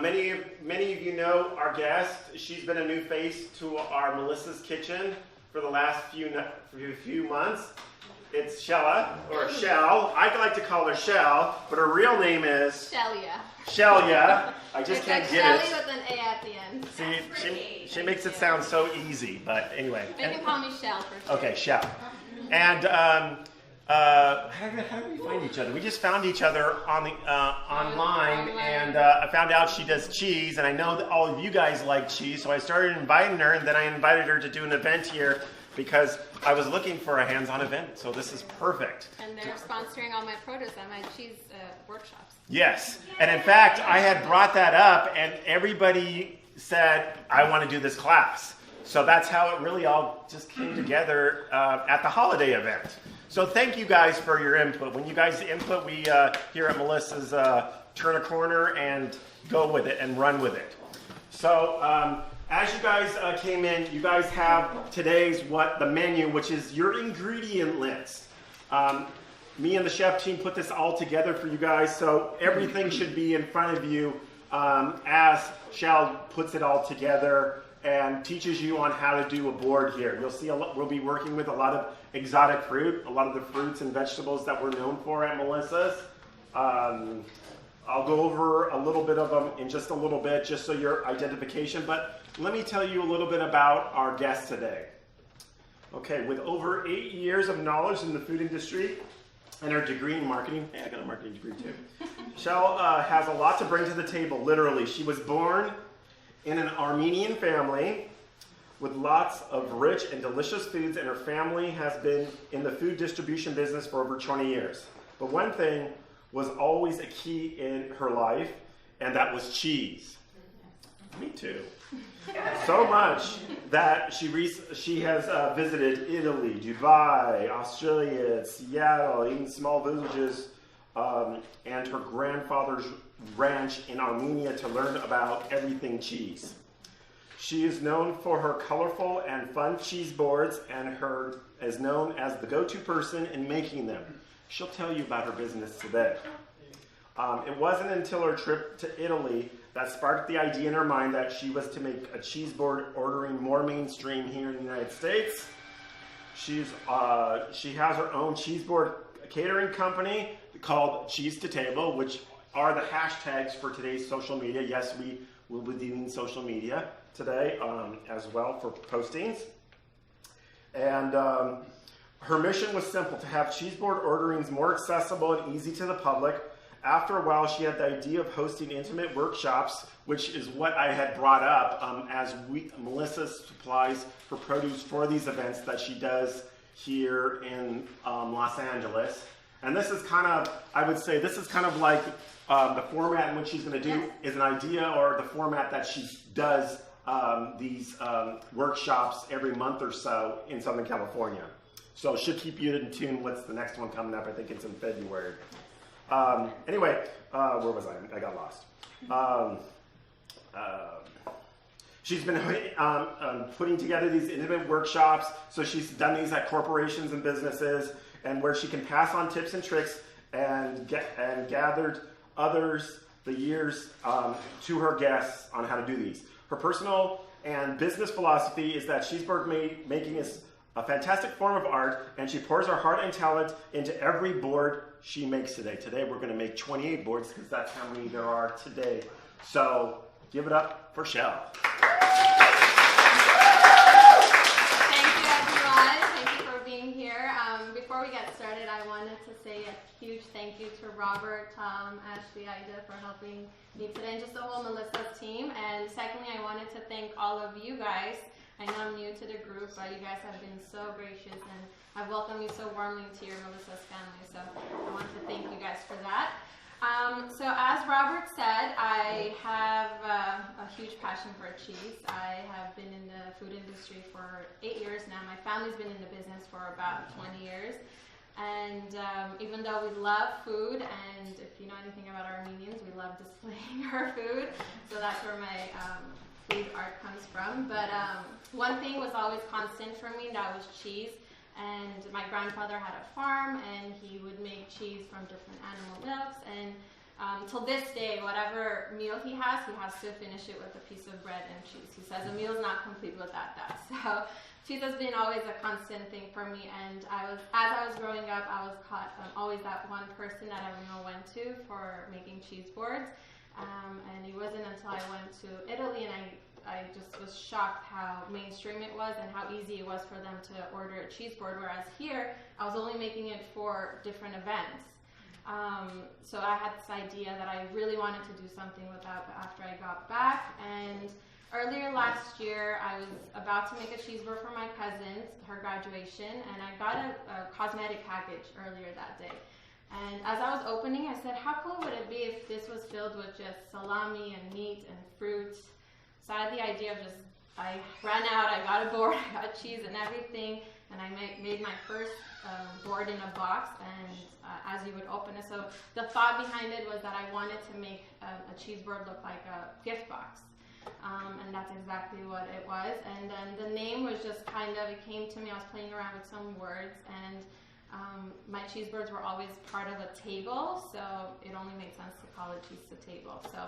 Many of you know our guest. She's been a new face to our Melissa's Kitchen for the last few months. It's Shella, or Shell. I like to call her Shell, but her real name is Shelia. Shelia. I just can't like get Shelly it. with an A at the end. See, she makes it sound so easy, but anyway. You can call me Shell for sure. Okay, Shell. And how did we find each other? We just found each other on the online, and I found out she does cheese, and I know that all of you guys like cheese, so I started inviting her, and then I invited her to do an event here because I was looking for a hands-on event, so this is perfect. And they're sponsoring all my produce at my cheese workshops. Yes, and in fact, I had brought that up, and everybody said, I want to do this class. So that's how it really all just came together at the holiday event. So thank you guys for your input. When you guys input, we here at Melissa's turn a corner and go with it and run with it. So as you guys came in, you guys have today's the menu, which is your ingredient list. Me and the chef team put this all together for you guys, so everything should be in front of you as Shell puts it all together and teaches you on how to do a board here. You'll see we'll be working with a lot of exotic fruit, a lot of the fruits and vegetables that we're known for at Melissa's. I'll go over a little bit of them in just a little bit, just so your identification, but let me tell you a little bit about our guest today. Okay, with over 8 years of knowledge in the food industry and her degree in marketing, hey, I got a marketing degree too. Shell has a lot to bring to the table, literally. She was born in an Armenian family with lots of rich and delicious foods, and her family has been in the food distribution business for over 20 years. But one thing was always a key in her life, and that was cheese. Me too. So much that she has visited Italy, Dubai, Australia, Seattle, even small villages, and her grandfather's ranch in Armenia to learn about everything cheese. She is known for her colorful and fun cheese boards and is known as the go-to person in making them. She'll tell you about her business today. It wasn't until her trip to Italy that sparked the idea in her mind that she was to make a cheese board ordering more mainstream here in the United States. She has her own cheese board catering company called Cheese to Table, which are the hashtags for today's social media. Yes, we will be doing social media today as well for postings. And her mission was simple: to have cheese board orderings more accessible and easy to the public. After a while, she had the idea of hosting intimate workshops, which is what I had brought up as Melissa supplies for produce for these events that she does here in Los Angeles. And this is kind of, I would say, this is kind of like the format in which she's going to do is an idea, or the format that she does these workshops every month or so in Southern California. So it should keep you in tune. What's the next one coming up? I think it's in February. Anyway, where was I? I got lost. She's been putting together these intimate workshops. So she's done these at corporations and businesses, and where she can pass on tips and tricks and gathered the years to her guests on how to do these. Her personal and business philosophy is that cheeseburger making is a fantastic form of art, and she pours her heart and talent into every board she makes today. Today we're going to make 28 boards because that's how many there are today. So give it up for Shell. Thank you, everyone. Thank you for being here. Before we get started, I wanted to say a huge thank you to Robert, Tom, Ashley, Ida for helping me today, and just the whole Melissa's team. And secondly, I wanted to thank all of you guys. I know I'm new to the group, but you guys have been so gracious, and I've welcomed you so warmly to your Melissa's family. So I want to thank you guys for that. So as Robert said, I have a huge passion for cheese. I have been in the food industry for 8 years now. My family's been in the business for about 20 years. And even though we love food, and if you know anything about Armenians, we love displaying our food. So that's where my food art comes from. But one thing was always constant for me, that was cheese. And my grandfather had a farm, and he would make cheese from different animal milks. And till this day, whatever meal he has to finish it with a piece of bread and cheese. He says a meal's not complete without that. So cheese has been always a constant thing for me, and as I was growing up, I was always that one person that everyone went to for making cheese boards. And it wasn't until I went to Italy and I just was shocked how mainstream it was and how easy it was for them to order a cheese board, whereas here I was only making it for different events. So I had this idea that I really wanted to do something with that after I got back, and earlier last year I was about to make a cheese board for my cousin's, her graduation, and I got a cosmetic package earlier that day. And as I was opening, I said, how cool would it be if this was filled with just salami and meat and fruit? So I had the idea of I ran out, I got a board, I got cheese and everything, and I made my first board in a box, and as you would open it. So the thought behind it was that I wanted to make a cheese board look like a gift box. And that's exactly what it was. And then the name was just it came to me, I was playing around with some words, and my cheese boards were always part of a table, so it only made sense to call it cheese to table. So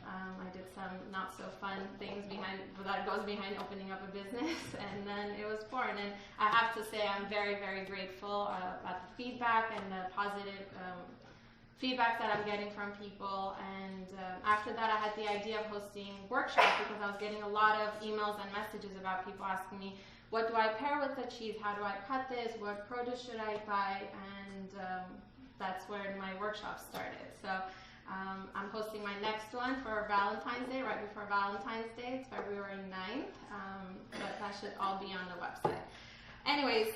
I did some not so fun things that goes behind opening up a business, and then it was born. And I have to say I'm very, very grateful about the feedback and the positive feedback that I'm getting from people. And after that I had the idea of hosting workshops, because I was getting a lot of emails and messages about people asking me, what do I pair with the cheese? How do I cut this? What produce should I buy? And that's where my workshop started. So I'm hosting my next one for Valentine's Day, right before Valentine's Day. It's February 9th, but that should all be on the website. Anyways,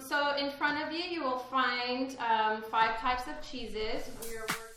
so in front of you, you will find 5 types of cheeses. We are working